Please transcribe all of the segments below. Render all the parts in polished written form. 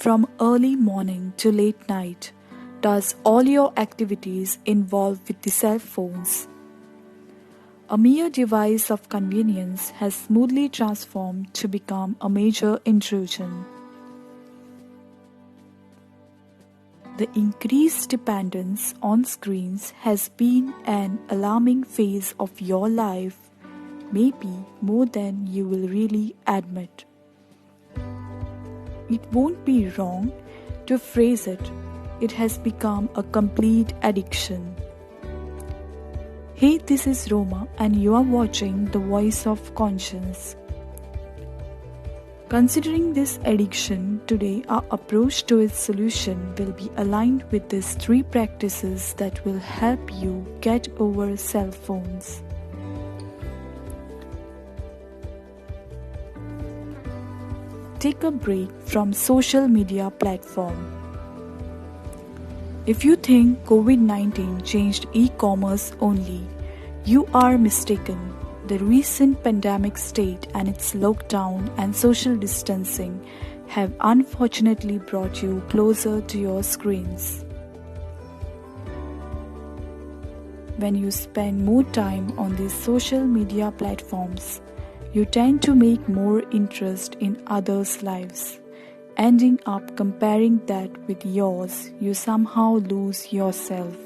From early morning to late night, does all your activities involve with the cell phones? A mere device of convenience has smoothly transformed to become a major intrusion. The increased dependence on screens has been an alarming phase of your life, maybe more than you will really admit. It won't be wrong to phrase it has become a complete addiction. Hey, this is Roma and you are watching The Voice of Conscience. Considering this addiction, today our approach to its solution will be aligned with these 3 practices that will help you get over cell phones. Take a break from social media platform. If you think COVID-19 changed e-commerce only, you are mistaken. The recent pandemic state and its lockdown and social distancing have unfortunately brought you closer to your screens. When you spend more time on these social media platforms, you tend to make more interest in others' lives. Ending up comparing that with yours, you somehow lose yourself.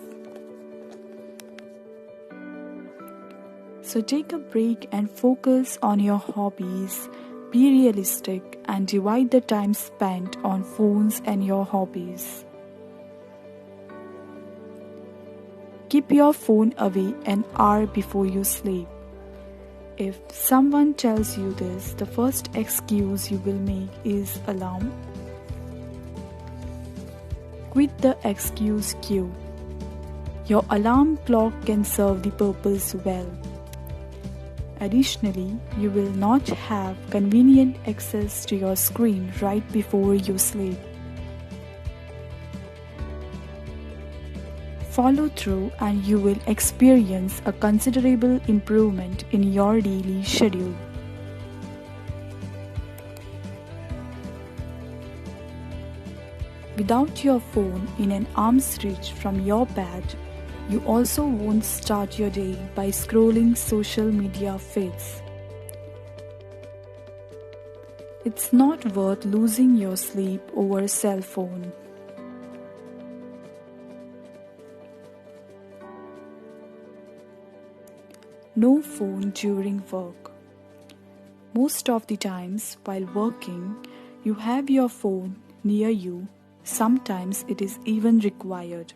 So take a break and focus on your hobbies. Be realistic and divide the time spent on phones and your hobbies. Keep your phone away an hour before you sleep. If someone tells you this, the first excuse you will make is alarm. Quit the excuse queue. Your alarm clock can serve the purpose well. Additionally, you will not have convenient access to your screen right before you sleep. Follow through and you will experience a considerable improvement in your daily schedule. Without your phone in an arm's reach from your bed, you also won't start your day by scrolling social media feeds. It's not worth losing your sleep over a cell phone. No phone during work. Most of the times while working, you have your phone near you. Sometimes it is even required.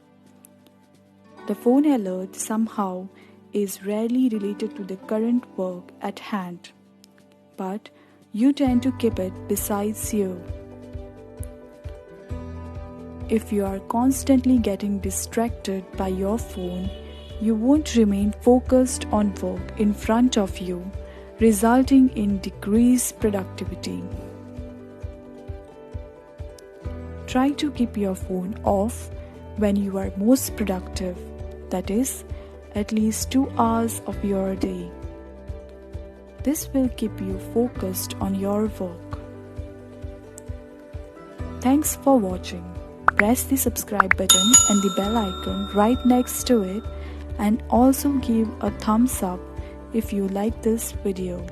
The phone alert somehow is rarely related to the current work at hand, but you tend to keep it besides you. If you are constantly getting distracted by your phone, you won't remain focused on work in front of you, resulting in decreased productivity. Try to keep your phone off when you are most productive, that is, at least 2 hours of your day. This will keep you focused on your work. Thanks for watching. Press the subscribe button and the bell icon right next to it, and also give a thumbs up if you like this video.